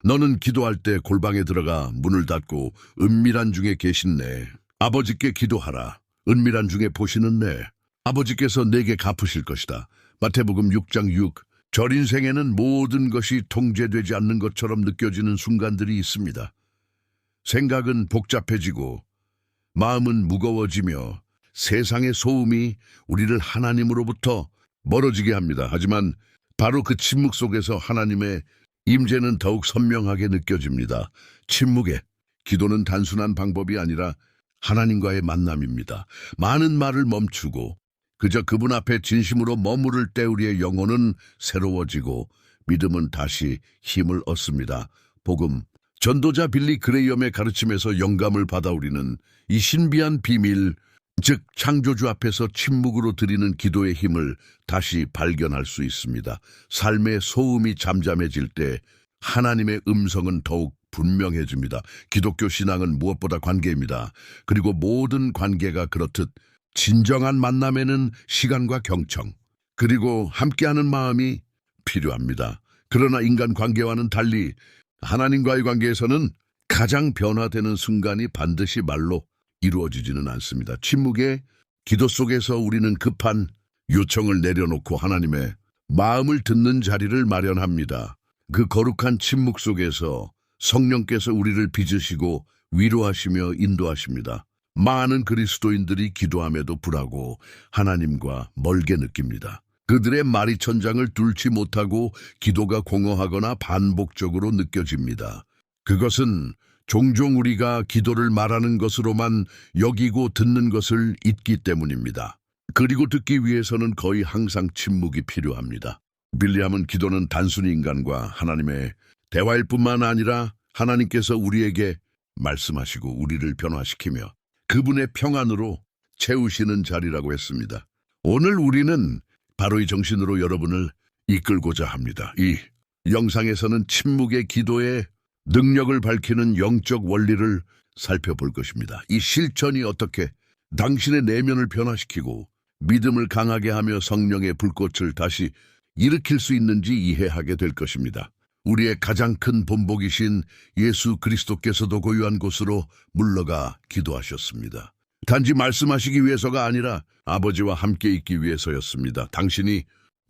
너는 기도할 때 골방에 들어가 문을 닫고 은밀한 중에 계신 내 아버지께 기도하라. 은밀한 중에 보시는 내 아버지께서 내게 갚으실 것이다. 마태복음 6장 6. 절 인생에는 모든 것이 통제되지 않는 것처럼 느껴지는 순간들이 있습니다. 생각은 복잡해지고 마음은 무거워지며 세상의 소음이 우리를 하나님으로부터 멀어지게 합니다. 하지만 바로 그 침묵 속에서 하나님의 임재는 더욱 선명하게 느껴집니다. 침묵에 기도는 단순한 방법이 아니라 하나님과의 만남입니다. 많은 말을 멈추고 그저 그분 앞에 진심으로 머무를 때 우리의 영혼은 새로워지고 믿음은 다시 힘을 얻습니다. 복음. 전도자 빌리 그레이엄의 가르침에서 영감을 받아 우리는 이 신비한 비밀, 즉 창조주 앞에서 침묵으로 드리는 기도의 힘을 다시 발견할 수 있습니다. 삶의 소음이 잠잠해질 때 하나님의 음성은 더욱 분명해집니다. 기독교 신앙은 무엇보다 관계입니다. 그리고 모든 관계가 그렇듯 진정한 만남에는 시간과 경청, 그리고 함께하는 마음이 필요합니다. 그러나 인간 관계와는 달리 하나님과의 관계에서는 가장 변화되는 순간이 반드시 말로 이루어지지는 않습니다. 침묵의 기도 속에서 우리는 급한 요청을 내려놓고 하나님의 마음을 듣는 자리를 마련합니다. 그 거룩한 침묵 속에서 성령께서 우리를 빚으시고 위로하시며 인도하십니다. 많은 그리스도인들이 기도함에도 불하고 하나님과 멀게 느낍니다. 그들의 말이 천장을 뚫지 못하고 기도가 공허하거나 반복적으로 느껴집니다. 그것은 종종 우리가 기도를 말하는 것으로만 여기고 듣는 것을 잊기 때문입니다. 그리고 듣기 위해서는 거의 항상 침묵이 필요합니다. 빌리함은 기도는 단순히 인간과 하나님의 대화일 뿐만 아니라 하나님께서 우리에게 말씀하시고 우리를 변화시키며 그분의 평안으로 채우시는 자리라고 했습니다. 오늘 우리는 바로 이 정신으로 여러분을 이끌고자 합니다. 이 영상에서는 침묵의 기도의 능력을 밝히는 영적 원리를 살펴볼 것입니다. 이 실천이 어떻게 당신의 내면을 변화시키고 믿음을 강하게 하며 성령의 불꽃을 다시 일으킬 수 있는지 이해하게 될 것입니다. 우리의 가장 큰 본보기신 예수 그리스도께서도 고요한 곳으로 물러가 기도하셨습니다. 단지 말씀하시기 위해서가 아니라 아버지와 함께 있기 위해서였습니다. 당신이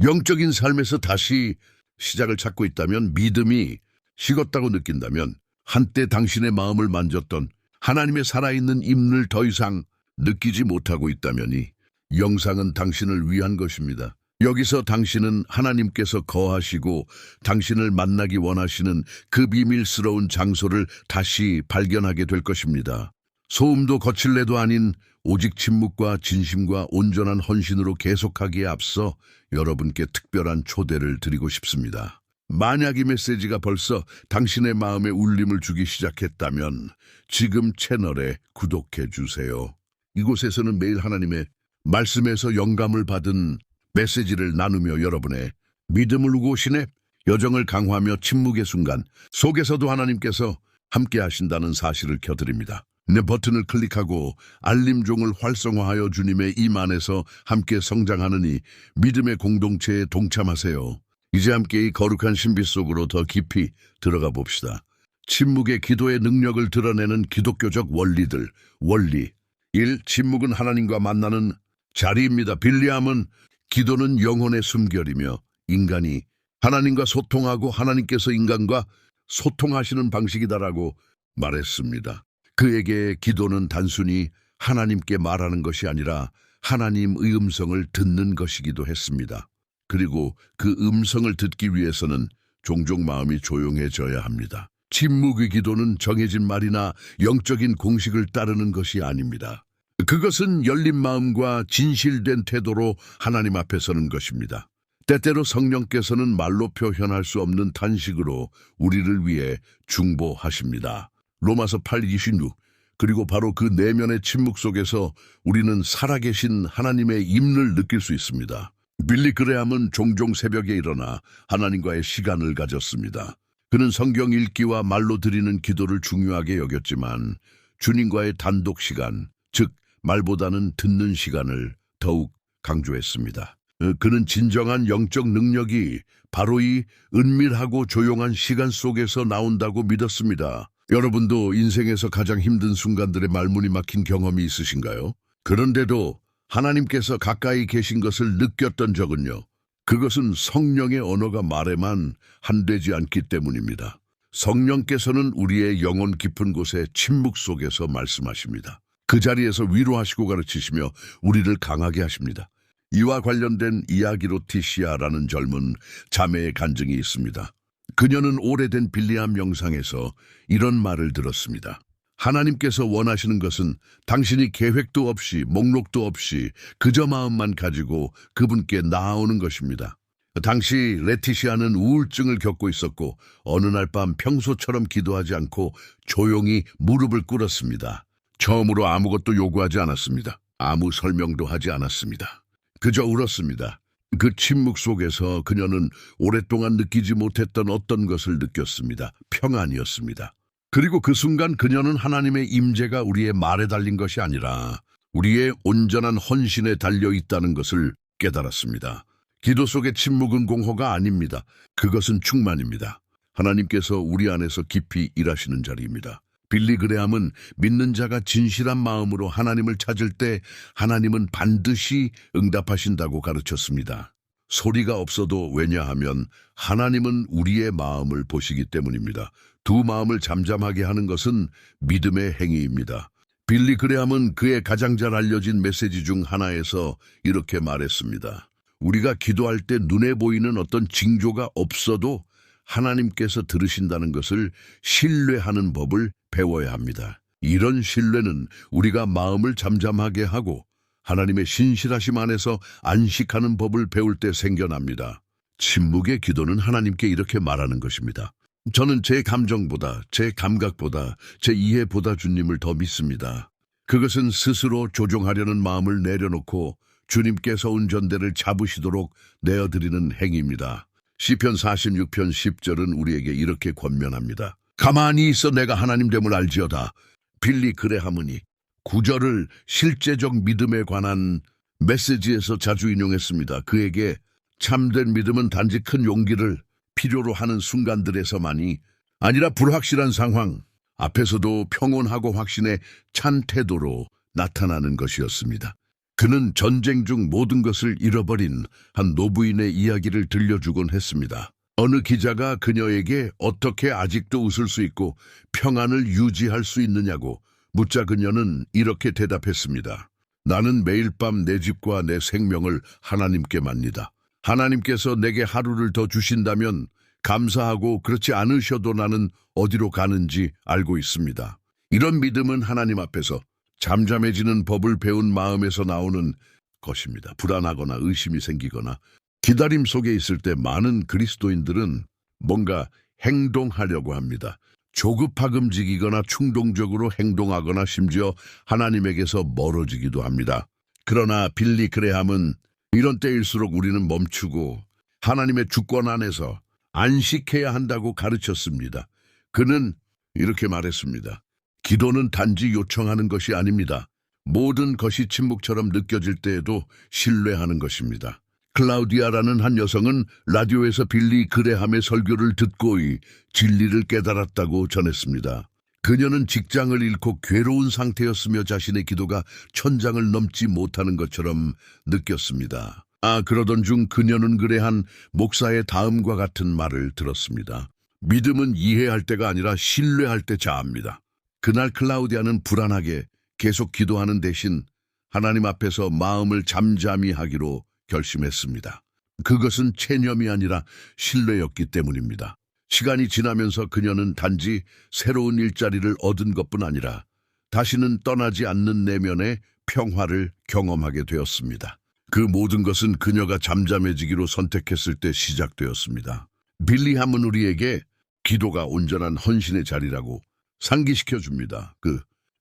영적인 삶에서 다시 시작을 찾고 있다면, 믿음이 식었다고 느낀다면, 한때 당신의 마음을 만졌던 하나님의 살아있는 임을 더 이상 느끼지 못하고 있다면 이 영상은 당신을 위한 것입니다. 여기서 당신은 하나님께서 거하시고 당신을 만나기 원하시는 그 비밀스러운 장소를 다시 발견하게 될 것입니다. 소음도 거칠래도 아닌 오직 침묵과 진심과 온전한 헌신으로 계속하기에 앞서 여러분께 특별한 초대를 드리고 싶습니다. 만약 이 메시지가 벌써 당신의 마음에 울림을 주기 시작했다면 지금 채널에 구독해 주세요. 이곳에서는 매일 하나님의 말씀에서 영감을 받은 메시지를 나누며 여러분의 믿음을 우고신의 여정을 강화하며 침묵의 순간 속에서도 하나님께서 함께 하신다는 사실을 켜드립니다. 네 버튼을 클릭하고 알림종을 활성화하여 주님의 임 안에서 함께 성장하는 이 믿음의 공동체에 동참하세요. 이제 함께 이 거룩한 신비 속으로 더 깊이 들어가 봅시다. 침묵의 기도의 능력을 드러내는 기독교적 원리들. 원리 1. 침묵은 하나님과 만나는 자리입니다. 빌리함은 기도는 영혼의 숨결이며 인간이 하나님과 소통하고 하나님께서 인간과 소통하시는 방식이다라고 말했습니다. 그에게 기도는 단순히 하나님께 말하는 것이 아니라 하나님의 음성을 듣는 것이기도 했습니다. 그리고 그 음성을 듣기 위해서는 종종 마음이 조용해져야 합니다. 침묵의 기도는 정해진 말이나 영적인 공식을 따르는 것이 아닙니다. 그것은 열린 마음과 진실된 태도로 하나님 앞에 서는 것입니다. 때때로 성령께서는 말로 표현할 수 없는 탄식으로 우리를 위해 중보하십니다. 로마서 8:26. 그리고 바로 그 내면의 침묵 속에서 우리는 살아계신 하나님의 임을 느낄 수 있습니다. 빌리 그레함은 종종 새벽에 일어나 하나님과의 시간을 가졌습니다. 그는 성경 읽기와 말로 드리는 기도를 중요하게 여겼지만 주님과의 단독 시간, 즉 말보다는 듣는 시간을 더욱 강조했습니다. 그는 진정한 영적 능력이 바로 이 은밀하고 조용한 시간 속에서 나온다고 믿었습니다. 여러분도 인생에서 가장 힘든 순간들의 말문이 막힌 경험이 있으신가요? 그런데도 하나님께서 가까이 계신 것을 느꼈던 적은요. 그것은 성령의 언어가 말에만 한되지 않기 때문입니다. 성령께서는 우리의 영혼 깊은 곳의 침묵 속에서 말씀하십니다. 그 자리에서 위로하시고 가르치시며 우리를 강하게 하십니다. 이와 관련된 이야기로 티시아라는 젊은 자매의 간증이 있습니다. 그녀는 오래된 빌리암 영상에서 이런 말을 들었습니다. 하나님께서 원하시는 것은 당신이 계획도 없이 목록도 없이 그저 마음만 가지고 그분께 나아오는 것입니다. 당시 레티시아는 우울증을 겪고 있었고 어느 날 밤 평소처럼 기도하지 않고 조용히 무릎을 꿇었습니다. 처음으로 아무것도 요구하지 않았습니다. 아무 설명도 하지 않았습니다. 그저 울었습니다. 그 침묵 속에서 그녀는 오랫동안 느끼지 못했던 어떤 것을 느꼈습니다. 평안이었습니다. 그리고 그 순간 그녀는 하나님의 임재가 우리의 말에 달린 것이 아니라 우리의 온전한 헌신에 달려 있다는 것을 깨달았습니다. 기도 속의 침묵은 공허가 아닙니다. 그것은 충만입니다. 하나님께서 우리 안에서 깊이 일하시는 자리입니다. 빌리 그레함은 믿는 자가 진실한 마음으로 하나님을 찾을 때 하나님은 반드시 응답하신다고 가르쳤습니다. 소리가 없어도 왜냐하면 하나님은 우리의 마음을 보시기 때문입니다. 두 마음을 잠잠하게 하는 것은 믿음의 행위입니다. 빌리 그레함은 그의 가장 잘 알려진 메시지 중 하나에서 이렇게 말했습니다. 우리가 기도할 때 눈에 보이는 어떤 징조가 없어도 하나님께서 들으신다는 것을 신뢰하는 법을 배워야 합니다. 이런 신뢰는 우리가 마음을 잠잠하게 하고 하나님의 신실하심 안에서 안식하는 법을 배울 때 생겨납니다. 침묵의 기도는 하나님께 이렇게 말하는 것입니다. 저는 제 감정보다, 제 감각보다, 제 이해보다 주님을 더 믿습니다. 그것은 스스로 조종하려는 마음을 내려놓고 주님께서 운전대를 잡으시도록 내어드리는 행위입니다. 시편 46편 10절은 우리에게 이렇게 권면합니다. 가만히 있어 내가 하나님 됨을 알지어다. 빌리 그레함은이 9절을 실제적 믿음에 관한 메시지에서 자주 인용했습니다. 그에게 참된 믿음은 단지 큰 용기를 필요로 하는 순간들에서만이 아니라 불확실한 상황 앞에서도 평온하고 확신에 찬 태도로 나타나는 것이었습니다. 그는 전쟁 중 모든 것을 잃어버린 한 노부인의 이야기를 들려주곤 했습니다. 어느 기자가 그녀에게 어떻게 아직도 웃을 수 있고 평안을 유지할 수 있느냐고 묻자 그녀는 이렇게 대답했습니다. 나는 매일 밤 내 집과 내 생명을 하나님께 맙니다. 하나님께서 내게 하루를 더 주신다면 감사하고 그렇지 않으셔도 나는 어디로 가는지 알고 있습니다. 이런 믿음은 하나님 앞에서 잠잠해지는 법을 배운 마음에서 나오는 것입니다. 불안하거나 의심이 생기거나 기다림 속에 있을 때 많은 그리스도인들은 뭔가 행동하려고 합니다. 조급하금직이거나 충동적으로 행동하거나 심지어 하나님에게서 멀어지기도 합니다. 그러나 빌리 그레함은 이런 때일수록 우리는 멈추고 하나님의 주권 안에서 안식해야 한다고 가르쳤습니다. 그는 이렇게 말했습니다. 기도는 단지 요청하는 것이 아닙니다. 모든 것이 침묵처럼 느껴질 때에도 신뢰하는 것입니다. 클라우디아라는 한 여성은 라디오에서 빌리 그레함의 설교를 듣고의 진리를 깨달았다고 전했습니다. 그녀는 직장을 잃고 괴로운 상태였으며 자신의 기도가 천장을 넘지 못하는 것처럼 느꼈습니다. 그러던 중 그녀는 그레한 목사의 다음과 같은 말을 들었습니다. 믿음은 이해할 때가 아니라 신뢰할 때 자합니다. 그날 클라우디아는 불안하게 계속 기도하는 대신 하나님 앞에서 마음을 잠잠히 하기로 결심했습니다. 그것은 체념이 아니라 신뢰였기 때문입니다. 시간이 지나면서 그녀는 단지 새로운 일자리를 얻은 것뿐 아니라 다시는 떠나지 않는 내면의 평화를 경험하게 되었습니다. 그 모든 것은 그녀가 잠잠해지기로 선택했을 때 시작되었습니다. 빌리함은 우리에게 기도가 온전한 헌신의 자리라고 상기시켜 줍니다.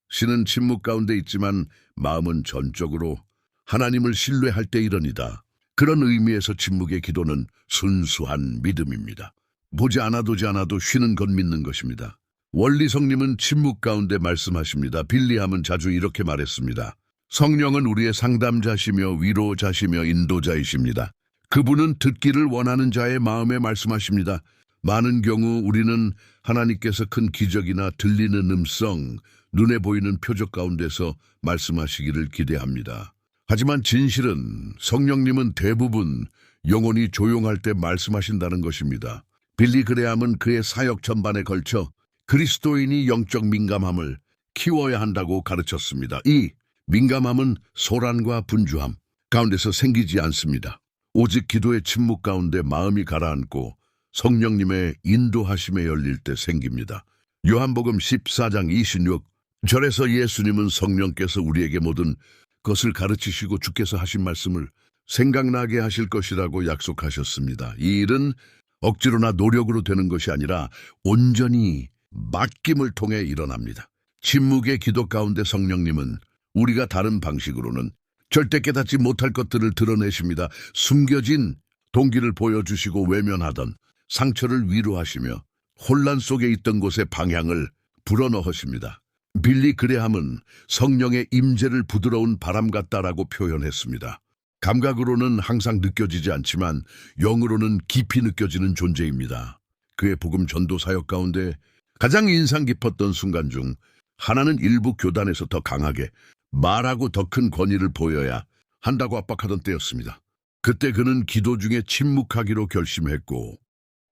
신은 침묵 가운데 있지만 마음은 전적으로 하나님을 신뢰할 때 이러니다. 그런 의미에서 침묵의 기도는 순수한 믿음입니다. 보지 않아도 쉬는 건 믿는 것입니다. 원리성님은 침묵 가운데 말씀하십니다. 빌리함은 자주 이렇게 말했습니다. 성령은 우리의 상담자시며 위로자시며 인도자이십니다. 그분은 듣기를 원하는 자의 마음에 말씀하십니다. 많은 경우 우리는 하나님께서 큰 기적이나 들리는 음성, 눈에 보이는 표적 가운데서 말씀하시기를 기대합니다. 하지만 진실은 성령님은 대부분 영혼이 조용할 때 말씀하신다는 것입니다. 빌리 그레함은 그의 사역 전반에 걸쳐 그리스도인이 영적 민감함을 키워야 한다고 가르쳤습니다. 이 민감함은 소란과 분주함 가운데서 생기지 않습니다. 오직 기도의 침묵 가운데 마음이 가라앉고 성령님의 인도하심에 열릴 때 생깁니다. 요한복음 14장 26 절에서 예수님은 성령께서 우리에게 모든 것을 가르치시고 주께서 하신 말씀을 생각나게 하실 것이라고 약속하셨습니다. 이 일은 억지로나 노력으로 되는 것이 아니라 온전히 맡김을 통해 일어납니다. 침묵의 기도 가운데 성령님은 우리가 다른 방식으로는 절대 깨닫지 못할 것들을 드러내십니다. 숨겨진 동기를 보여주시고 외면하던 상처를 위로하시며 혼란 속에 있던 곳의 방향을 불어넣으십니다. 빌리 그레함은 성령의 임재를 부드러운 바람 같다라고 표현했습니다. 감각으로는 항상 느껴지지 않지만 영으로는 깊이 느껴지는 존재입니다. 그의 복음 전도 사역 가운데 가장 인상 깊었던 순간 중 하나는 일부 교단에서 더 강하게 말하고 더 큰 권위를 보여야 한다고 압박하던 때였습니다. 그때 그는 기도 중에 침묵하기로 결심했고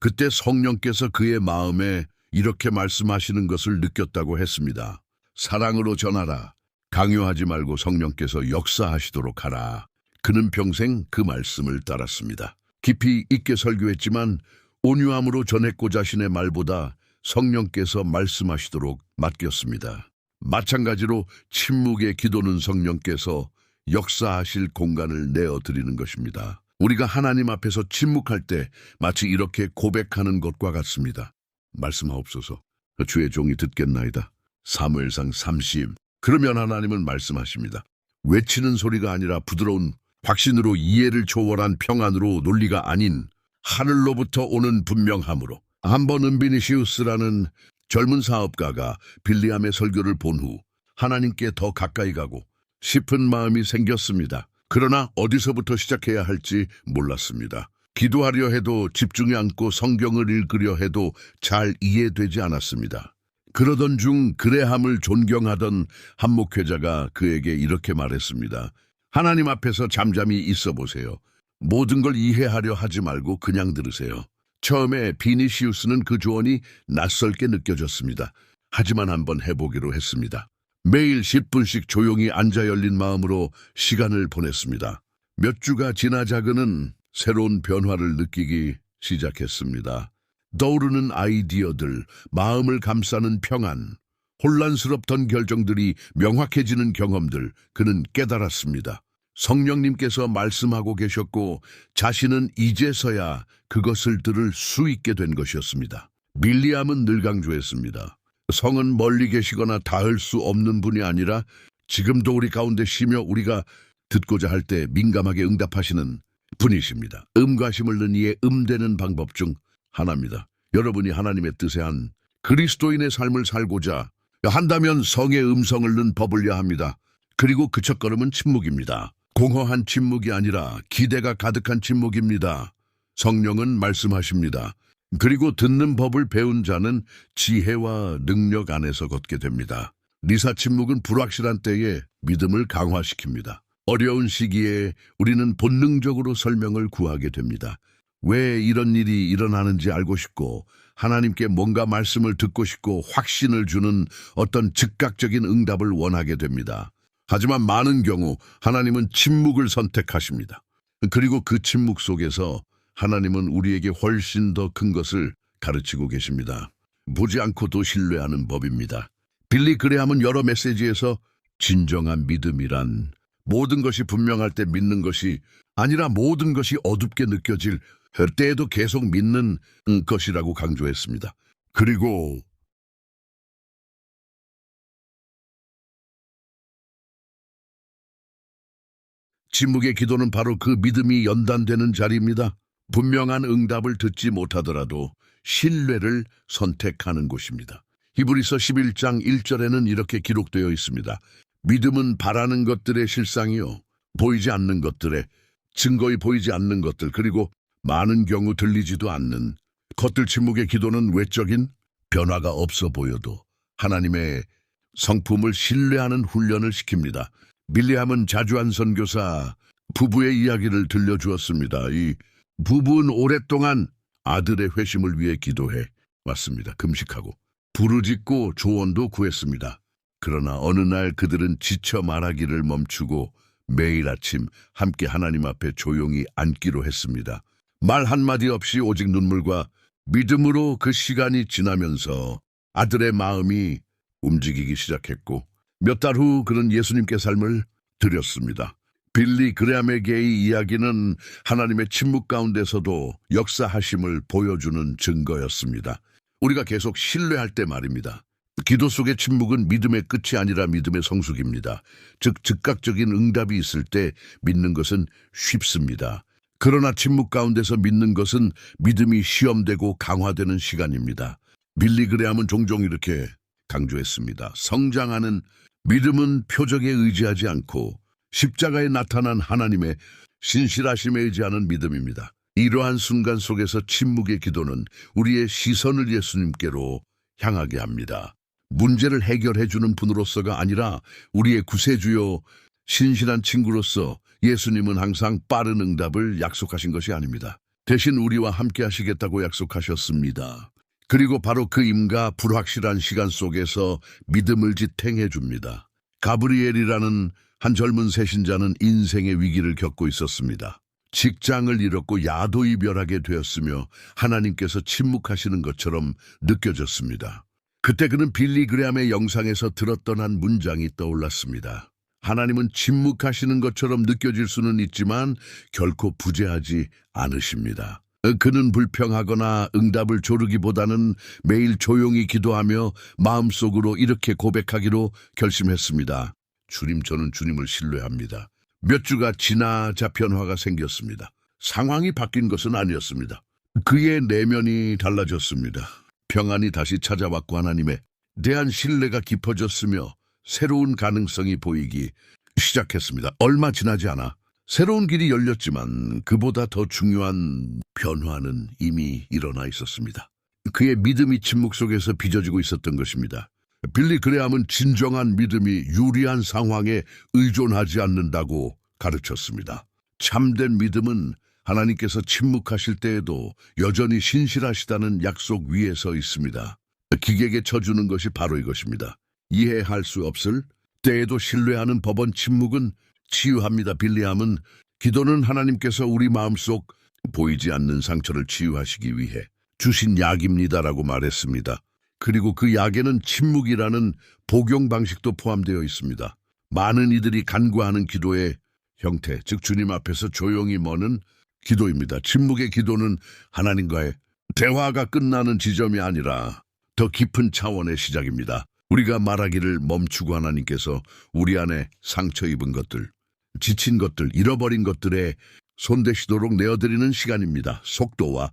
그때 성령께서 그의 마음에 이렇게 말씀하시는 것을 느꼈다고 했습니다. 사랑으로 전하라. 강요하지 말고 성령께서 역사하시도록 하라. 그는 평생 그 말씀을 따랐습니다. 깊이 있게 설교했지만 온유함으로 전했고 자신의 말보다 성령께서 말씀하시도록 맡겼습니다. 마찬가지로 침묵의 기도는 성령께서 역사하실 공간을 내어드리는 것입니다. 우리가 하나님 앞에서 침묵할 때 마치 이렇게 고백하는 것과 같습니다. 말씀하옵소서. 주의 종이 듣겠나이다. 사무엘상 30. 그러면 하나님은 말씀하십니다. 외치는 소리가 아니라 부드러운 확신으로 이해를 초월한 평안으로 논리가 아닌 하늘로부터 오는 분명함으로. 한번 은비니시우스라는 젊은 사업가가 빌리함의 설교를 본 후 하나님께 더 가까이 가고 싶은 마음이 생겼습니다. 그러나 어디서부터 시작해야 할지 몰랐습니다. 기도하려 해도 집중이 않고 성경을 읽으려 해도 잘 이해되지 않았습니다. 그러던 중 그레함을 존경하던 한 목회자가 그에게 이렇게 말했습니다. 하나님 앞에서 잠잠히 있어 보세요. 모든 걸 이해하려 하지 말고 그냥 들으세요. 처음에 비니시우스는 그 조언이 낯설게 느껴졌습니다. 하지만 한번 해보기로 했습니다. 매일 10분씩 조용히 앉아 열린 마음으로 시간을 보냈습니다. 몇 주가 지나자 그는 새로운 변화를 느끼기 시작했습니다. 떠오르는 아이디어들, 마음을 감싸는 평안, 혼란스럽던 결정들이 명확해지는 경험들, 그는 깨달았습니다. 성령님께서 말씀하고 계셨고 자신은 이제서야 그것을 들을 수 있게 된 것이었습니다. 밀리암은 늘 강조했습니다. 성은 멀리 계시거나 닿을 수 없는 분이 아니라 지금도 우리 가운데 쉬며 우리가 듣고자 할 때 민감하게 응답하시는 분이십니다. 음과 심을 넣은 이의 음되는 방법 중 하나입니다. 여러분이 하나님의 뜻에 한 그리스도인의 삶을 살고자 한다면 성의 음성을 넣은 법을야 합니다. 그리고 그 첫걸음은 침묵입니다. 공허한 침묵이 아니라 기대가 가득한 침묵입니다. 성령은 말씀하십니다. 그리고 듣는 법을 배운 자는 지혜와 능력 안에서 걷게 됩니다. 리사 침묵은 불확실한 때에 믿음을 강화시킵니다. 어려운 시기에 우리는 본능적으로 설명을 구하게 됩니다. 왜 이런 일이 일어나는지 알고 싶고 하나님께 뭔가 말씀을 듣고 싶고 확신을 주는 어떤 즉각적인 응답을 원하게 됩니다. 하지만 많은 경우 하나님은 침묵을 선택하십니다. 그리고 그 침묵 속에서 하나님은 우리에게 훨씬 더 큰 것을 가르치고 계십니다. 보지 않고도 신뢰하는 법입니다. 빌리 그레함은 여러 메시지에서 진정한 믿음이란 모든 것이 분명할 때 믿는 것이 아니라 모든 것이 어둡게 느껴질 때에도 계속 믿는 것이라고 강조했습니다. 그리고 침묵의 기도는 바로 그 믿음이 연단되는 자리입니다. 분명한 응답을 듣지 못하더라도 신뢰를 선택하는 곳입니다. 히브리서 11장 1절에는 이렇게 기록되어 있습니다. 믿음은 바라는 것들의 실상이요 보이지 않는 것들의 증거히 보이지 않는 것들, 그리고 많은 경우 들리지도 않는 겉들 침묵의 기도는 외적인 변화가 없어 보여도 하나님의 성품을 신뢰하는 훈련을 시킵니다. 밀리함은 자주한 선교사 부부의 이야기를 들려주었습니다. 이 부부는 오랫동안 아들의 회심을 위해 기도해 왔습니다. 금식하고 부르짖고 조언도 구했습니다. 그러나 어느 날 그들은 지쳐 말하기를 멈추고 매일 아침 함께 하나님 앞에 조용히 앉기로 했습니다. 말 한마디 없이 오직 눈물과 믿음으로 그 시간이 지나면서 아들의 마음이 움직이기 시작했고 몇 달 후 그는 예수님께 삶을 드렸습니다. 빌리 그레함에게의 이야기는 하나님의 침묵 가운데서도 역사하심을 보여주는 증거였습니다. 우리가 계속 신뢰할 때 말입니다. 기도 속의 침묵은 믿음의 끝이 아니라 믿음의 성숙입니다. 즉 즉각적인 응답이 있을 때 믿는 것은 쉽습니다. 그러나 침묵 가운데서 믿는 것은 믿음이 시험되고 강화되는 시간입니다. 빌리 그레함은 종종 이렇게 강조했습니다. 성장하는 믿음은 표적에 의지하지 않고 십자가에 나타난 하나님의 신실하심에 의지하는 믿음입니다. 이러한 순간 속에서 침묵의 기도는 우리의 시선을 예수님께로 향하게 합니다. 문제를 해결해주는 분으로서가 아니라 우리의 구세주요 신실한 친구로서 예수님은 항상 빠른 응답을 약속하신 것이 아닙니다. 대신 우리와 함께 하시겠다고 약속하셨습니다. 그리고 바로 그 임과 불확실한 시간 속에서 믿음을 지탱해 줍니다. 가브리엘이라는 한 젊은 새신자는 인생의 위기를 겪고 있었습니다. 직장을 잃었고 야도 이별하게 되었으며 하나님께서 침묵하시는 것처럼 느껴졌습니다. 그때 그는 빌리 그레함의 영상에서 들었던 한 문장이 떠올랐습니다. 하나님은 침묵하시는 것처럼 느껴질 수는 있지만 결코 부재하지 않으십니다. 그는 불평하거나 응답을 조르기보다는 매일 조용히 기도하며 마음속으로 이렇게 고백하기로 결심했습니다. 주님, 저는 주님을 신뢰합니다. 몇 주가 지나자 변화가 생겼습니다. 상황이 바뀐 것은 아니었습니다. 그의 내면이 달라졌습니다. 평안이 다시 찾아왔고 하나님에 대한 신뢰가 깊어졌으며 새로운 가능성이 보이기 시작했습니다. 얼마 지나지 않아 새로운 길이 열렸지만 그보다 더 중요한 변화는 이미 일어나 있었습니다. 그의 믿음이 침묵 속에서 빚어지고 있었던 것입니다. 빌리 그레함은 진정한 믿음이 유리한 상황에 의존하지 않는다고 가르쳤습니다. 참된 믿음은 하나님께서 침묵하실 때에도 여전히 신실하시다는 약속 위에 서 있습니다. 기계에게 쳐주는 것이 바로 이것입니다. 이해할 수 없을 때에도 신뢰하는 법원 침묵은 치유합니다. 빌리함은 기도는 하나님께서 우리 마음속 보이지 않는 상처를 치유하시기 위해 주신 약입니다라고 말했습니다. 그리고 그 약에는 침묵이라는 복용 방식도 포함되어 있습니다. 많은 이들이 간구하는 기도의 형태, 즉 주님 앞에서 조용히 머는 기도입니다. 침묵의 기도는 하나님과의 대화가 끝나는 지점이 아니라 더 깊은 차원의 시작입니다. 우리가 말하기를 멈추고 하나님께서 우리 안에 상처 입은 것들, 지친 것들, 잃어버린 것들에 손대시도록 내어드리는 시간입니다. 속도와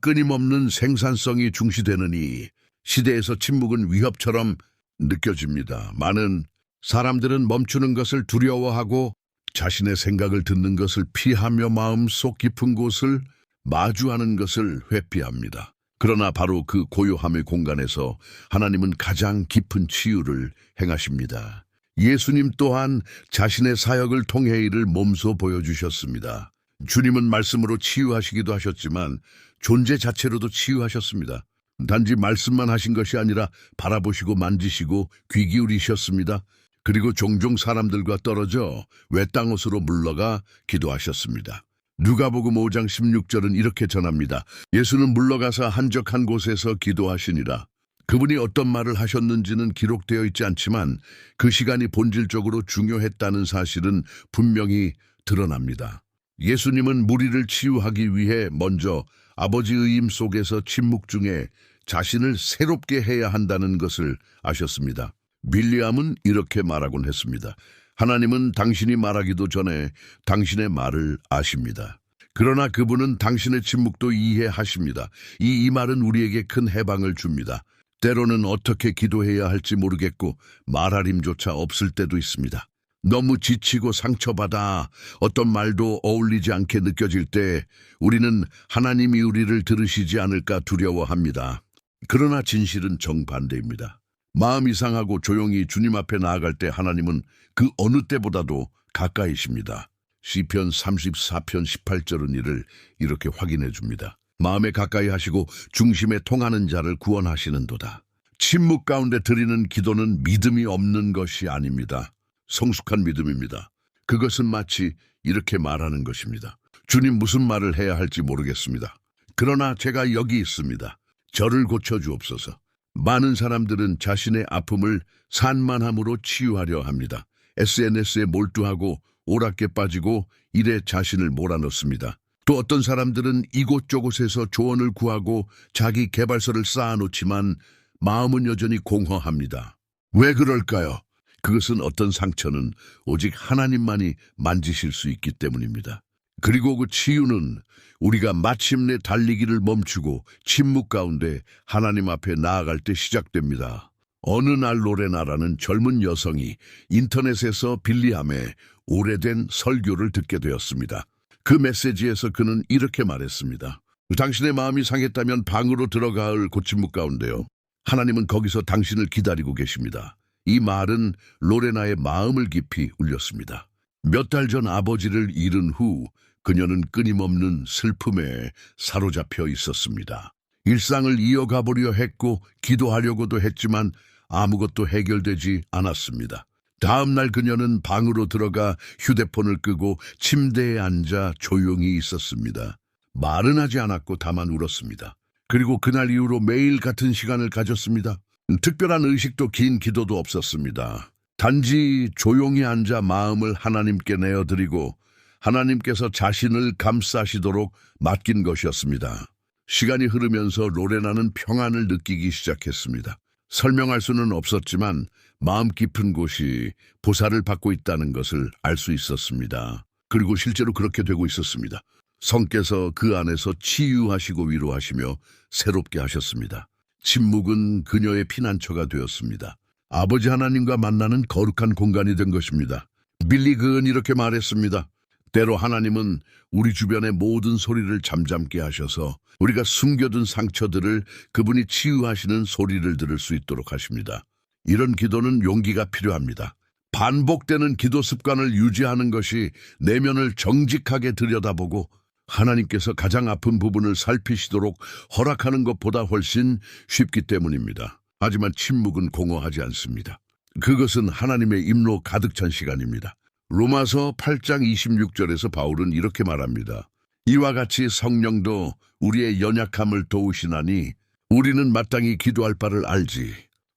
끊임없는 생산성이 중시되는 이 시대에서 침묵은 위협처럼 느껴집니다. 많은 사람들은 멈추는 것을 두려워하고 자신의 생각을 듣는 것을 피하며 마음속 깊은 곳을 마주하는 것을 회피합니다. 그러나 바로 그 고요함의 공간에서 하나님은 가장 깊은 치유를 행하십니다. 예수님 또한 자신의 사역을 통해 이를 몸소 보여주셨습니다. 주님은 말씀으로 치유하시기도 하셨지만 존재 자체로도 치유하셨습니다. 단지 말씀만 하신 것이 아니라 바라보시고 만지시고 귀 기울이셨습니다. 그리고 종종 사람들과 떨어져 외딴곳으로 물러가 기도하셨습니다. 누가복음 5장 16절은 이렇게 전합니다. 예수는 물러가서 한적한 곳에서 기도하시니라. 그분이 어떤 말을 하셨는지는 기록되어 있지 않지만 그 시간이 본질적으로 중요했다는 사실은 분명히 드러납니다. 예수님은 무리를 치유하기 위해 먼저 아버지의 임 속에서 침묵 중에 자신을 새롭게 해야 한다는 것을 아셨습니다. 밀리함은 이렇게 말하곤 했습니다. 하나님은 당신이 말하기도 전에 당신의 말을 아십니다. 그러나 그분은 당신의 침묵도 이해하십니다. 이 말은 우리에게 큰 해방을 줍니다. 때로는 어떻게 기도해야 할지 모르겠고 말할 힘조차 없을 때도 있습니다. 너무 지치고 상처받아 어떤 말도 어울리지 않게 느껴질 때 우리는 하나님이 우리를 들으시지 않을까 두려워합니다. 그러나 진실은 정반대입니다. 마음이 상하고 조용히 주님 앞에 나아갈 때 하나님은 그 어느 때보다도 가까이십니다. 시편 34편 18절은 이를 이렇게 확인해 줍니다. 마음에 가까이 하시고 중심에 통하는 자를 구원하시는도다. 침묵 가운데 드리는 기도는 믿음이 없는 것이 아닙니다. 성숙한 믿음입니다. 그것은 마치 이렇게 말하는 것입니다. 주님, 무슨 말을 해야 할지 모르겠습니다. 그러나 제가 여기 있습니다. 저를 고쳐주옵소서. 많은 사람들은 자신의 아픔을 산만함으로 치유하려 합니다. SNS에 몰두하고 오락에 빠지고 일에 자신을 몰아넣습니다. 또 어떤 사람들은 이곳저곳에서 조언을 구하고 자기 개발서를 쌓아놓지만 마음은 여전히 공허합니다. 왜 그럴까요? 그것은 어떤 상처는 오직 하나님만이 만지실 수 있기 때문입니다. 그리고 그 치유는 우리가 마침내 달리기를 멈추고 침묵 가운데 하나님 앞에 나아갈 때 시작됩니다. 어느 날 로레나라는 젊은 여성이 인터넷에서 빌리함의 오래된 설교를 듣게 되었습니다. 그 메시지에서 그는 이렇게 말했습니다. 당신의 마음이 상했다면 방으로 들어갈 고침묵 가운데요. 하나님은 거기서 당신을 기다리고 계십니다. 이 말은 로레나의 마음을 깊이 울렸습니다. 몇 달 전 아버지를 잃은 후 그녀는 끊임없는 슬픔에 사로잡혀 있었습니다. 일상을 이어가 보려 했고 기도하려고도 했지만 아무것도 해결되지 않았습니다. 다음 날 그녀는 방으로 들어가 휴대폰을 끄고 침대에 앉아 조용히 있었습니다. 말은 하지 않았고 다만 울었습니다. 그리고 그날 이후로 매일 같은 시간을 가졌습니다. 특별한 의식도 긴 기도도 없었습니다. 단지 조용히 앉아 마음을 하나님께 내어드리고 하나님께서 자신을 감싸시도록 맡긴 것이었습니다. 시간이 흐르면서 로레나는 평안을 느끼기 시작했습니다. 설명할 수는 없었지만 마음 깊은 곳이 보살을 받고 있다는 것을 알 수 있었습니다. 그리고 실제로 그렇게 되고 있었습니다. 성께서 그 안에서 치유하시고 위로하시며 새롭게 하셨습니다. 침묵은 그녀의 피난처가 되었습니다. 아버지 하나님과 만나는 거룩한 공간이 된 것입니다. 빌리 그은 이렇게 말했습니다. 때로 하나님은 우리 주변의 모든 소리를 잠잠게 하셔서 우리가 숨겨둔 상처들을 그분이 치유하시는 소리를 들을 수 있도록 하십니다. 이런 기도는 용기가 필요합니다. 반복되는 기도 습관을 유지하는 것이 내면을 정직하게 들여다보고 하나님께서 가장 아픈 부분을 살피시도록 허락하는 것보다 훨씬 쉽기 때문입니다. 하지만 침묵은 공허하지 않습니다. 그것은 하나님의 임로 가득 찬 시간입니다. 로마서 8장 26절에서 바울은 이렇게 말합니다. 이와 같이 성령도 우리의 연약함을 도우시나니 우리는 마땅히 기도할 바를 알지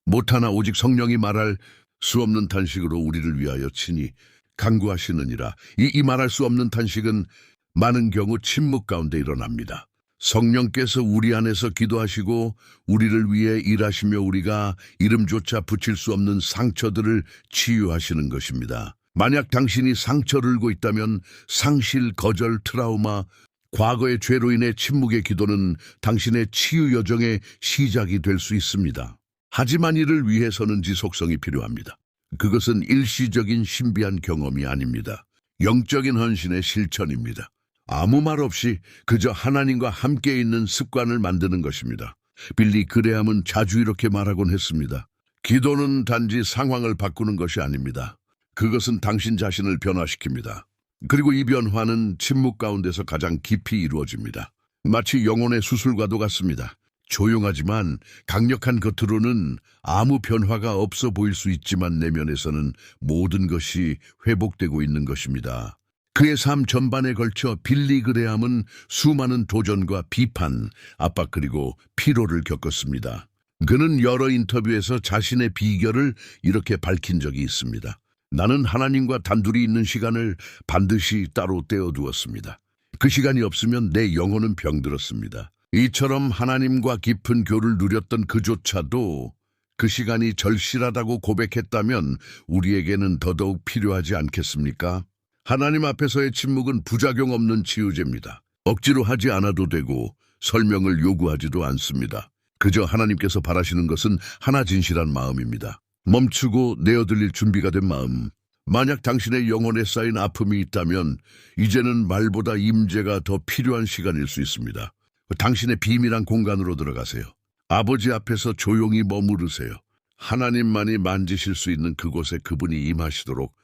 못하나 오직 성령이 말할 수 없는 탄식으로 우리를 위하여 친히 간구하시느니라. 이 말할 수 없는 탄식은 많은 경우 침묵 가운데 일어납니다. 성령께서 우리 안에서 기도하시고 우리를 위해 일하시며 우리가 이름조차 붙일 수 없는 상처들을 치유하시는 것입니다. 만약 당신이 상처를 울고 있다면 상실, 거절, 트라우마, 과거의 죄로 인해 침묵의 기도는 당신의 치유 여정의 시작이 될 수 있습니다. 하지만 이를 위해서는 지속성이 필요합니다. 그것은 일시적인 신비한 경험이 아닙니다. 영적인 헌신의 실천입니다. 아무 말 없이 그저 하나님과 함께 있는 습관을 만드는 것입니다. 빌리 그레함은 자주 이렇게 말하곤 했습니다. 기도는 단지 상황을 바꾸는 것이 아닙니다. 그것은 당신 자신을 변화시킵니다. 그리고 이 변화는 침묵 가운데서 가장 깊이 이루어집니다. 마치 영혼의 수술과도 같습니다. 조용하지만 강력한 겉으로는 아무 변화가 없어 보일 수 있지만 내면에서는 모든 것이 회복되고 있는 것입니다. 그의 삶 전반에 걸쳐 빌리 그레함은 수많은 도전과 비판, 압박 그리고 피로를 겪었습니다. 그는 여러 인터뷰에서 자신의 비결을 이렇게 밝힌 적이 있습니다. 나는 하나님과 단둘이 있는 시간을 반드시 따로 떼어두었습니다. 그 시간이 없으면 내 영혼은 병들었습니다. 이처럼 하나님과 깊은 교를 누렸던 그조차도 그 시간이 절실하다고 고백했다면 우리에게는 더더욱 필요하지 않겠습니까? 하나님 앞에서의 침묵은 부작용 없는 치유제입니다. 억지로 하지 않아도 되고 설명을 요구하지도 않습니다. 그저 하나님께서 바라시는 것은 하나 진실한 마음입니다. 멈추고 내어드릴 준비가 된 마음. 만약 당신의 영혼에 쌓인 아픔이 있다면 이제는 말보다 임재가 더 필요한 시간일 수 있습니다. 당신의 비밀한 공간으로 들어가세요. 아버지 앞에서 조용히 머무르세요. 하나님만이 만지실 수 있는 그곳에 그분이 임하시도록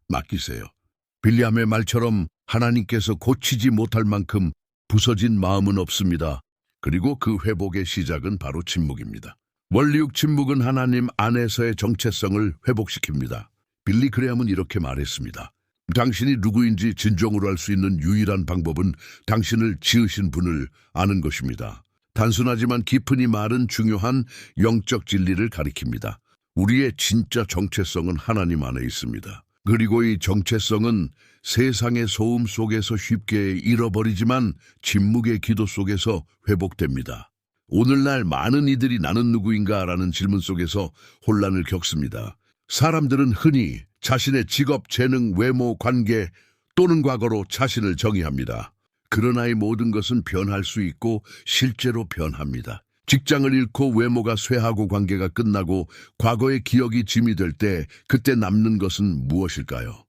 맡기세요. 빌리암의 말처럼 하나님께서 고치지 못할 만큼 부서진 마음은 없습니다. 그리고 그 회복의 시작은 바로 침묵입니다. 원리육 침묵은 하나님 안에서의 정체성을 회복시킵니다. 빌리 그레함은 이렇게 말했습니다. 당신이 누구인지 진정으로 알 수 있는 유일한 방법은 당신을 지으신 분을 아는 것입니다. 단순하지만 깊은 이 말은 중요한 영적 진리를 가리킵니다. 우리의 진짜 정체성은 하나님 안에 있습니다. 그리고 이 정체성은 세상의 소음 속에서 쉽게 잃어버리지만 침묵의 기도 속에서 회복됩니다. 오늘날 많은 이들이 나는 누구인가라는 질문 속에서 혼란을 겪습니다. 사람들은 흔히 자신의 직업, 재능, 외모, 관계 또는 과거로 자신을 정의합니다. 그러나 이 모든 것은 변할 수 있고 실제로 변합니다. 직장을 잃고 외모가 쇠하고 관계가 끝나고 과거의 기억이 짐이 될 때 그때 남는 것은 무엇일까요?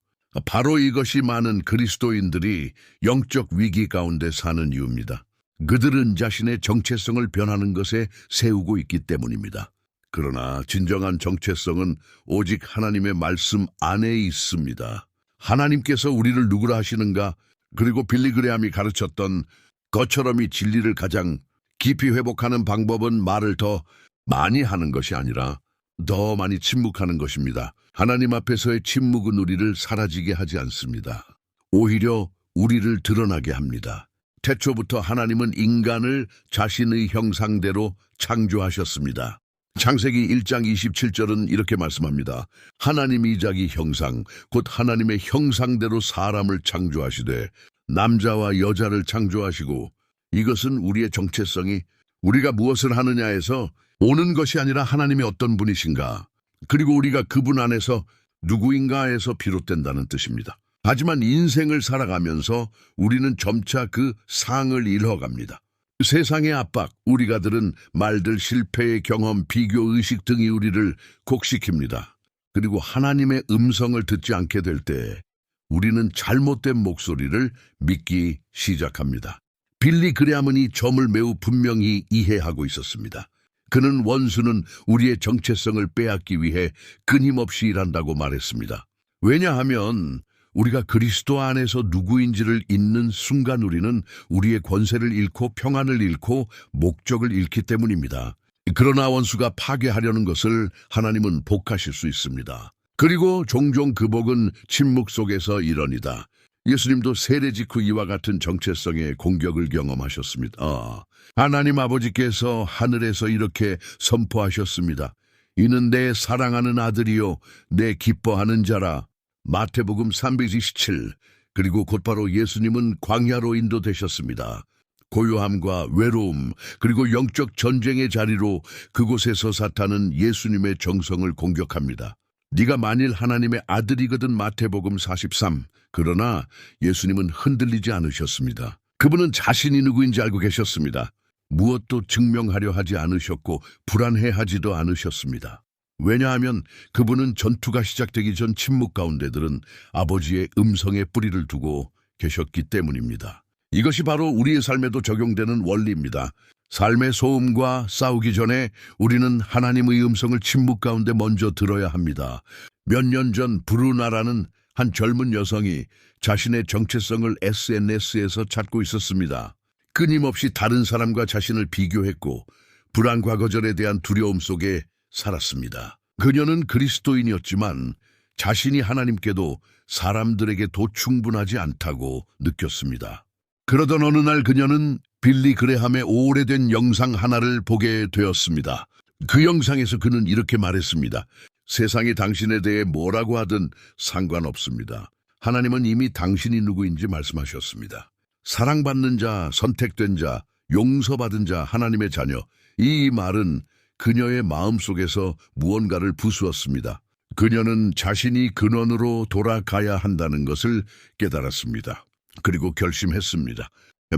바로 이것이 많은 그리스도인들이 영적 위기 가운데 사는 이유입니다. 그들은 자신의 정체성을 변하는 것에 세우고 있기 때문입니다. 그러나 진정한 정체성은 오직 하나님의 말씀 안에 있습니다. 하나님께서 우리를 누구라 하시는가? 그리고 빌리 그레함이 가르쳤던 것처럼 이 진리를 가장 깊이 회복하는 방법은 말을 더 많이 하는 것이 아니라 더 많이 침묵하는 것입니다. 하나님 앞에서의 침묵은 우리를 사라지게 하지 않습니다. 오히려 우리를 드러나게 합니다. 태초부터 하나님은 인간을 자신의 형상대로 창조하셨습니다. 창세기 1장 27절은 이렇게 말씀합니다. 하나님이 자기 형상, 곧 하나님의 형상대로 사람을 창조하시되 남자와 여자를 창조하시고 이것은 우리의 정체성이 우리가 무엇을 하느냐에서 오는 것이 아니라 하나님이 어떤 분이신가, 그리고 우리가 그분 안에서 누구인가에서 비롯된다는 뜻입니다. 하지만 인생을 살아가면서 우리는 점차 그 상을 잃어갑니다. 세상의 압박, 우리가 들은 말들, 실패의 경험, 비교의식 등이 우리를 곡시킵니다. 그리고 하나님의 음성을 듣지 않게 될 때 우리는 잘못된 목소리를 믿기 시작합니다. 빌리 그레함은 이 점을 매우 분명히 이해하고 있었습니다. 그는 원수는 우리의 정체성을 빼앗기 위해 끊임없이 일한다고 말했습니다. 왜냐하면 우리가 그리스도 안에서 누구인지를 잊는 순간 우리는 우리의 권세를 잃고 평안을 잃고 목적을 잃기 때문입니다. 그러나 원수가 파괴하려는 것을 하나님은 복하실 수 있습니다. 그리고 종종 그 복은 침묵 속에서 일어니다. 예수님도 세례 직후 이와 같은 정체성의 공격을 경험하셨습니다. 하나님 아버지께서 하늘에서 이렇게 선포하셨습니다. 이는 내 사랑하는 아들이요 내 기뻐하는 자라. 마태복음 327. 그리고 곧바로 예수님은 광야로 인도되셨습니다. 고요함과 외로움 그리고 영적 전쟁의 자리로 그곳에서 사탄은 예수님의 정성을 공격합니다. 네가 만일 하나님의 아들이거든 마태복음 43. 그러나 예수님은 흔들리지 않으셨습니다. 그분은 자신이 누구인지 알고 계셨습니다. 무엇도 증명하려 하지 않으셨고 불안해하지도 않으셨습니다. 왜냐하면 그분은 전투가 시작되기 전 침묵 가운데들은 아버지의 음성에 뿌리를 두고 계셨기 때문입니다. 이것이 바로 우리의 삶에도 적용되는 원리입니다. 삶의 소음과 싸우기 전에 우리는 하나님의 음성을 침묵 가운데 먼저 들어야 합니다. 몇 년 전 브루나라는 한 젊은 여성이 자신의 정체성을 SNS에서 찾고 있었습니다. 끊임없이 다른 사람과 자신을 비교했고 불안과 거절에 대한 두려움 속에 살았습니다. 그녀는 그리스도인이었지만 자신이 하나님께도 사람들에게도 충분하지 않다고 느꼈습니다. 그러던 어느 날 그녀는 빌리 그레함의 오래된 영상 하나를 보게 되었습니다. 그 영상에서 그는 이렇게 말했습니다. 세상이 당신에 대해 뭐라고 하든 상관없습니다. 하나님은 이미 당신이 누구인지 말씀하셨습니다. 사랑받는 자, 선택된 자, 용서받은 자, 하나님의 자녀. 이 말은 그녀의 마음속에서 무언가를 부수었습니다. 그녀는 자신이 근원으로 돌아가야 한다는 것을 깨달았습니다. 그리고 결심했습니다.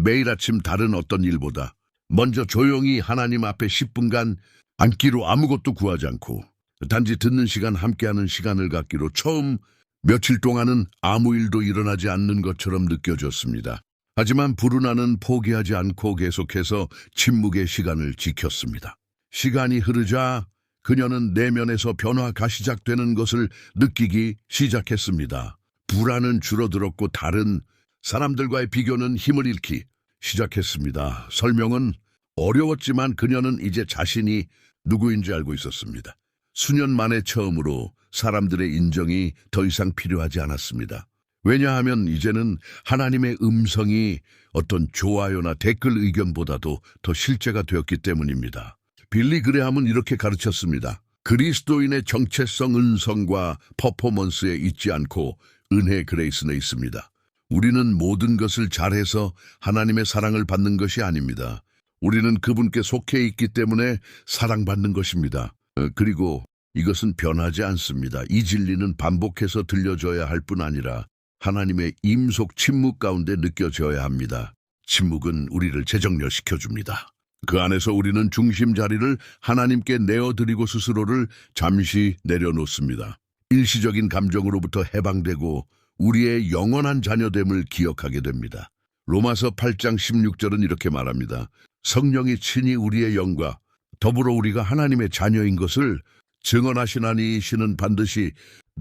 매일 아침 다른 어떤 일보다 먼저 조용히 하나님 앞에 10분간 앉기로 아무것도 구하지 않고 단지 듣는 시간, 함께하는 시간을 갖기로 처음 며칠 동안은 아무 일도 일어나지 않는 것처럼 느껴졌습니다. 하지만 브루나는 포기하지 않고 계속해서 침묵의 시간을 지켰습니다. 시간이 흐르자 그녀는 내면에서 변화가 시작되는 것을 느끼기 시작했습니다. 불안은 줄어들었고 다른 사람들과의 비교는 힘을 잃기 시작했습니다. 설명은 어려웠지만 그녀는 이제 자신이 누구인지 알고 있었습니다. 수년 만에 처음으로 사람들의 인정이 더 이상 필요하지 않았습니다. 왜냐하면 이제는 하나님의 음성이 어떤 좋아요나 댓글 의견보다도 더 실제가 되었기 때문입니다. 빌리 그레함은 이렇게 가르쳤습니다. 그리스도인의 정체성, 은성과 퍼포먼스에 있지 않고 은혜 그레이스에 있습니다. 우리는 모든 것을 잘해서 하나님의 사랑을 받는 것이 아닙니다. 우리는 그분께 속해 있기 때문에 사랑받는 것입니다. 그리고 이것은 변하지 않습니다. 이 진리는 반복해서 들려줘야 할 뿐 아니라 하나님의 임속 침묵 가운데 느껴져야 합니다. 침묵은 우리를 재정렬시켜줍니다. 그 안에서 우리는 중심 자리를 하나님께 내어드리고 스스로를 잠시 내려놓습니다. 일시적인 감정으로부터 해방되고 우리의 영원한 자녀됨을 기억하게 됩니다. 로마서 8장 16절은 이렇게 말합니다. 성령이 친히 우리의 영과 더불어 우리가 하나님의 자녀인 것을 증언하시나니 이는 반드시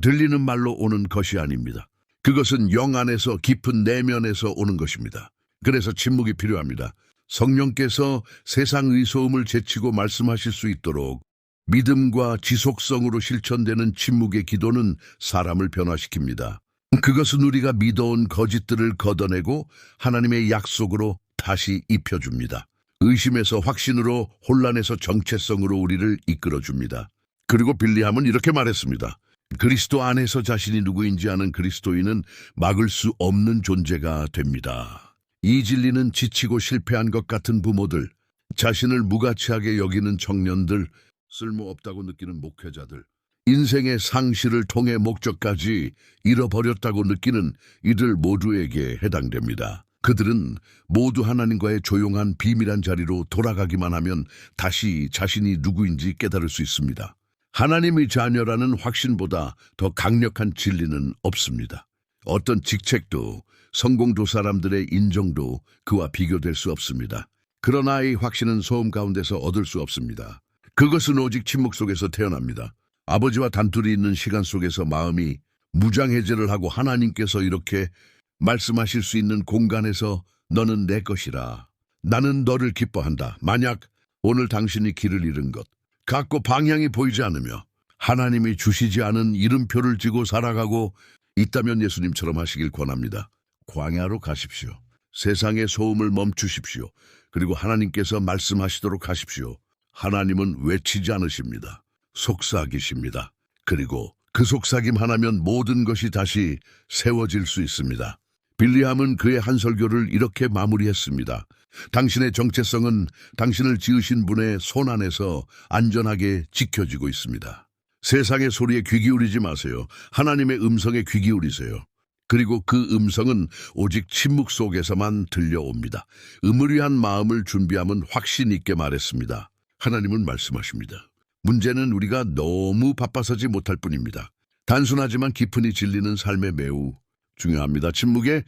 들리는 말로 오는 것이 아닙니다. 그것은 영 안에서 깊은 내면에서 오는 것입니다. 그래서 침묵이 필요합니다. 성령께서 세상의 소음을 제치고 말씀하실 수 있도록 믿음과 지속성으로 실천되는 침묵의 기도는 사람을 변화시킵니다. 그것은 우리가 믿어온 거짓들을 걷어내고 하나님의 약속으로 다시 입혀줍니다. 의심에서 확신으로, 혼란에서 정체성으로 우리를 이끌어줍니다. 그리고 빌리함은 이렇게 말했습니다. 그리스도 안에서 자신이 누구인지 아는 그리스도인은 막을 수 없는 존재가 됩니다. 이 진리는 지치고 실패한 것 같은 부모들, 자신을 무가치하게 여기는 청년들, 쓸모없다고 느끼는 목회자들, 인생의 상실을 통해 목적까지 잃어버렸다고 느끼는 이들 모두에게 해당됩니다. 그들은 모두 하나님과의 조용한 비밀한 자리로 돌아가기만 하면 다시 자신이 누구인지 깨달을 수 있습니다. 하나님의 자녀라는 확신보다 더 강력한 진리는 없습니다. 어떤 직책도 성공도 사람들의 인정도 그와 비교될 수 없습니다. 그러나 이 확신은 소음 가운데서 얻을 수 없습니다. 그것은 오직 침묵 속에서 태어납니다. 아버지와 단둘이 있는 시간 속에서 마음이 무장해제를 하고 하나님께서 이렇게 말씀하실 수 있는 공간에서 너는 내 것이라. 나는 너를 기뻐한다. 만약 오늘 당신이 길을 잃은 것, 갖고 방향이 보이지 않으며 하나님이 주시지 않은 이름표를 쥐고 살아가고 있다면 예수님처럼 하시길 권합니다. 광야로 가십시오. 세상의 소음을 멈추십시오. 그리고 하나님께서 말씀하시도록 하십시오. 하나님은 외치지 않으십니다. 속삭이십니다. 그리고 그 속삭임 하나면 모든 것이 다시 세워질 수 있습니다. 빌리함은 그의 한 설교를 이렇게 마무리했습니다. 당신의 정체성은 당신을 지으신 분의 손 안에서 안전하게 지켜지고 있습니다. 세상의 소리에 귀 기울이지 마세요. 하나님의 음성에 귀 기울이세요. 그리고 그 음성은 오직 침묵 속에서만 들려옵니다. 의무리한 마음을 준비함은 확신 있게 말했습니다. 하나님은 말씀하십니다. 문제는 우리가 너무 바빠서지 못할 뿐입니다. 단순하지만 깊은이 진리는 삶에 매우 중요합니다. 침묵의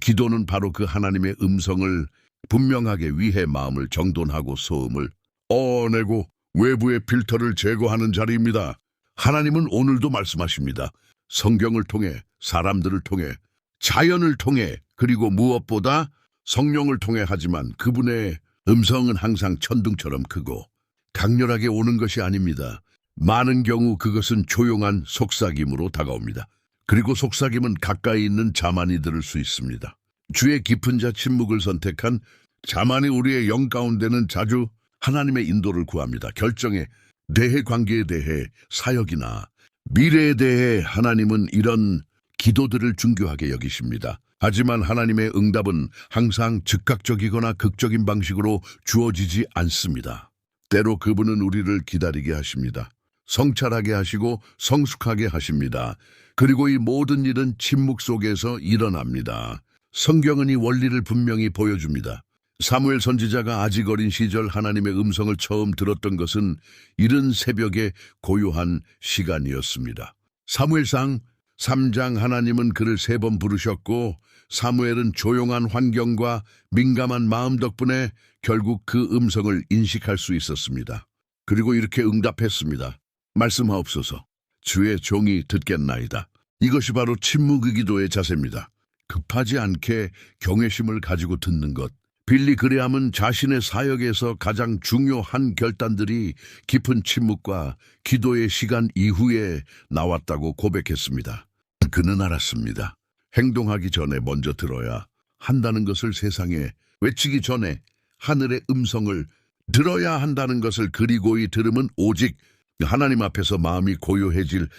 기도는 바로 그 하나님의 음성을 분명하게 위해 마음을 정돈하고 소음을 어내고 외부의 필터를 제거하는 자리입니다. 하나님은 오늘도 말씀하십니다. 성경을 통해, 사람들을 통해, 자연을 통해, 그리고 무엇보다 성령을 통해 하지만 그분의 음성은 항상 천둥처럼 크고 강렬하게 오는 것이 아닙니다. 많은 경우 그것은 조용한 속삭임으로 다가옵니다. 그리고 속삭임은 가까이 있는 자만이 들을 수 있습니다. 주의 깊은 자 침묵을 선택한 자만이 우리의 영 가운데는 자주 하나님의 인도를 구합니다. 결정에 대해, 관계에 대해, 사역이나 미래에 대해 하나님은 이런 기도들을 중요하게 여기십니다. 하지만 하나님의 응답은 항상 즉각적이거나 극적인 방식으로 주어지지 않습니다. 때로 그분은 우리를 기다리게 하십니다. 성찰하게 하시고 성숙하게 하십니다. 그리고 이 모든 일은 침묵 속에서 일어납니다. 성경은 이 원리를 분명히 보여줍니다. 사무엘 선지자가 아직 어린 시절 하나님의 음성을 처음 들었던 것은 이른 새벽의 고요한 시간이었습니다. 사무엘상 3장 하나님은 그를 3번 부르셨고 사무엘은 조용한 환경과 민감한 마음 덕분에 결국 그 음성을 인식할 수 있었습니다. 그리고 이렇게 응답했습니다. 말씀하옵소서. 주의 종이 듣겠나이다. 이것이 바로 침묵의 기도의 자세입니다. 급하지 않게 경외심을 가지고 듣는 것. 빌리 그레함은 자신의 사역에서 가장 중요한 결단들이 깊은 침묵과 기도의 시간 이후에 나왔다고 고백했습니다. 그는 알았습니다. 행동하기 전에 먼저 들어야 한다는 것을, 세상에 외치기 전에 하늘의 음성을 들어야 한다는 것을, 그리고 이 들음은 오직 하나님 앞에서 마음이 고요해질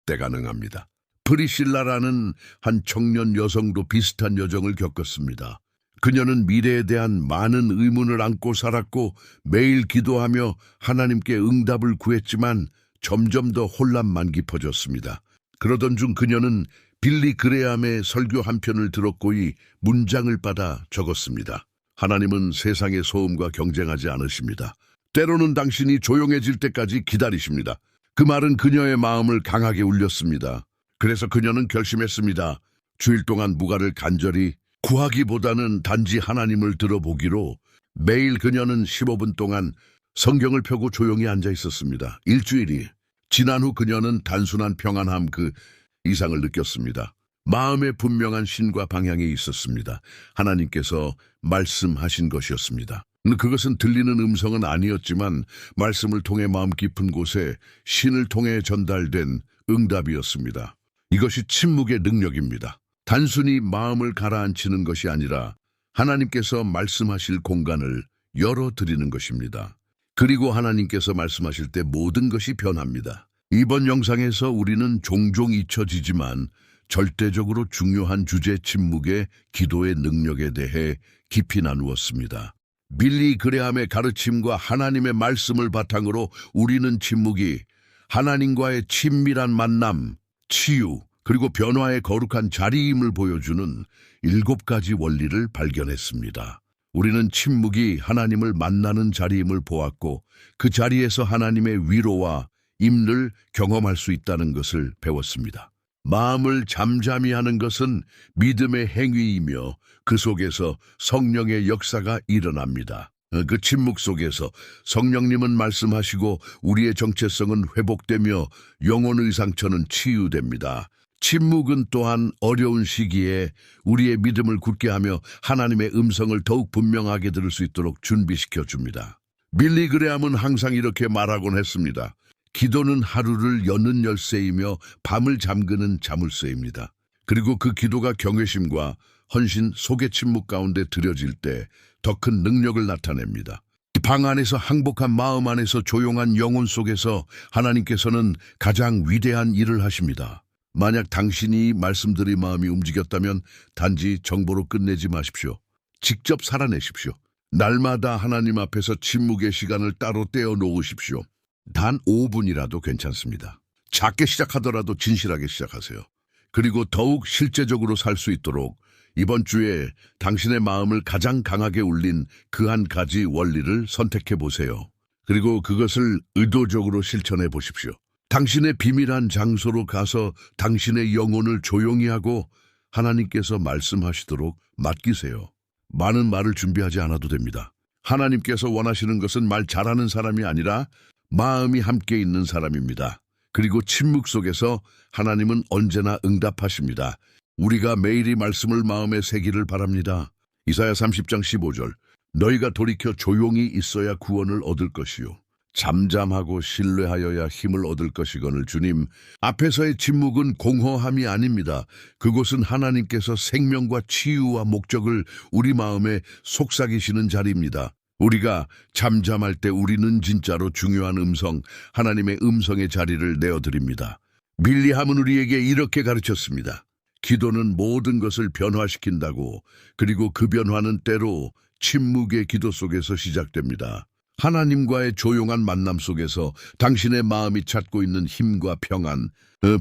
때 가능합니다. 프리실라라는 한 청년 여성도 비슷한 여정을 겪었습니다. 그녀는 미래에 대한 많은 의문을 안고 살았고 매일 기도하며 하나님께 응답을 구했지만 점점 더 혼란만 깊어졌습니다. 그러던 중 그녀는 빌리 그레함의 설교 한 편을 들었고 이 문장을 받아 적었습니다. 하나님은 세상의 소음과 경쟁하지 않으십니다. 때로는 당신이 조용해질 때까지 기다리십니다. 그 말은 그녀의 마음을 강하게 울렸습니다. 그래서 그녀는 결심했습니다. 주일 동안 무가를 간절히 구하기보다는 단지 하나님을 들어보기로. 매일 그녀는 15분 동안 성경을 펴고 조용히 앉아 있었습니다. 일주일이 지난 후 그녀는 단순한 평안함 그 이상을 느꼈습니다. 마음에 분명한 신과 방향이 있었습니다. 하나님께서 말씀하신 것이었습니다. 그것은 들리는 음성은 아니었지만 말씀을 통해 마음 깊은 곳에 신을 통해 전달된 응답이었습니다. 이것이 침묵의 능력입니다. 단순히 마음을 가라앉히는 것이 아니라 하나님께서 말씀하실 공간을 열어드리는 것입니다. 그리고 하나님께서 말씀하실 때 모든 것이 변합니다. 이번 영상에서 우리는 종종 잊혀지지만 절대적으로 중요한 주제 침묵의 기도의 능력에 대해 깊이 나누었습니다. 빌리 그레함의 가르침과 하나님의 말씀을 바탕으로 우리는 침묵이 하나님과의 친밀한 만남, 치유, 그리고 변화의 거룩한 자리임을 보여주는 7가지 원리를 발견했습니다. 우리는 침묵이 하나님을 만나는 자리임을 보았고 그 자리에서 하나님의 위로와 임를 경험할 수 있다는 것을 배웠습니다. 마음을 잠잠히 하는 것은 믿음의 행위이며 그 속에서 성령의 역사가 일어납니다. 그 침묵 속에서 성령님은 말씀하시고 우리의 정체성은 회복되며 영혼의 상처는 치유됩니다. 침묵은 또한 어려운 시기에 우리의 믿음을 굳게 하며 하나님의 음성을 더욱 분명하게 들을 수 있도록 준비시켜 줍니다. 빌리 그레함은 항상 이렇게 말하곤 했습니다. 기도는 하루를 여는 열쇠이며 밤을 잠그는 자물쇠입니다. 그리고 그 기도가 경외심과 헌신, 속의 침묵 가운데 드려질 때 더 큰 능력을 나타냅니다. 방 안에서 항복한 마음 안에서 조용한 영혼 속에서 하나님께서는 가장 위대한 일을 하십니다. 만약 당신이 말씀드린 마음이 움직였다면 단지 정보로 끝내지 마십시오. 직접 살아내십시오. 날마다 하나님 앞에서 침묵의 시간을 따로 떼어 놓으십시오. 단 5분이라도 괜찮습니다. 작게 시작하더라도 진실하게 시작하세요. 그리고 더욱 실제적으로 살 수 있도록 이번 주에 당신의 마음을 가장 강하게 울린 그 한 가지 원리를 선택해 보세요. 그리고 그것을 의도적으로 실천해 보십시오. 당신의 비밀한 장소로 가서 당신의 영혼을 조용히 하고 하나님께서 말씀하시도록 맡기세요. 많은 말을 준비하지 않아도 됩니다. 하나님께서 원하시는 것은 말 잘하는 사람이 아니라 마음이 함께 있는 사람입니다. 그리고 침묵 속에서 하나님은 언제나 응답하십니다. 우리가 매일이 말씀을 마음에 새기를 바랍니다. 이사야 30장 15절. 너희가 돌이켜 조용히 있어야 구원을 얻을 것이요 잠잠하고 신뢰하여야 힘을 얻을 것이거늘. 주님 앞에서의 침묵은 공허함이 아닙니다. 그곳은 하나님께서 생명과 치유와 목적을 우리 마음에 속삭이시는 자리입니다. 우리가 잠잠할 때 우리는 진짜로 중요한 음성, 하나님의 음성의 자리를 내어드립니다. 빌리함은 우리에게 이렇게 가르쳤습니다. 기도는 모든 것을 변화시킨다고. 그리고 그 변화는 때로 침묵의 기도 속에서 시작됩니다. 하나님과의 조용한 만남 속에서 당신의 마음이 찾고 있는 힘과 평안,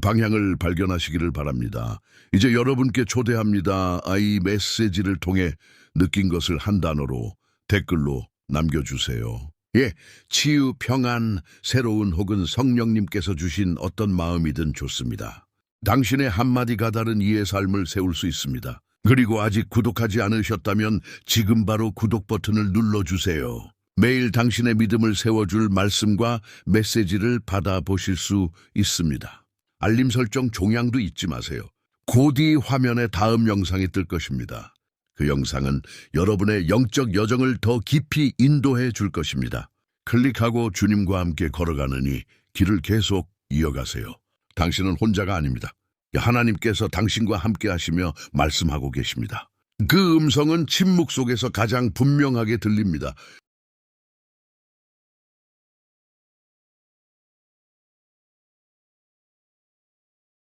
방향을 발견하시기를 바랍니다. 이제 여러분께 초대합니다. 이 메시지를 통해 느낀 것을 한 단어로 댓글로 남겨주세요. 예, 치유, 평안, 새로운 혹은 성령님께서 주신 어떤 마음이든 좋습니다. 당신의 한마디가 다른 이의 삶을 세울 수 있습니다. 그리고 아직 구독하지 않으셨다면 지금 바로 구독 버튼을 눌러주세요. 매일 당신의 믿음을 세워줄 말씀과 메시지를 받아보실 수 있습니다. 알림 설정 종양도 잊지 마세요. 곧 이 화면에 다음 영상이 뜰 것입니다. 그 영상은 여러분의 영적 여정을 더 깊이 인도해 줄 것입니다. 클릭하고 주님과 함께 걸어가느니 길을 계속 이어가세요. 당신은 혼자가 아닙니다. 하나님께서 당신과 함께 하시며 말씀하고 계십니다. 그 음성은 침묵 속에서 가장 분명하게 들립니다.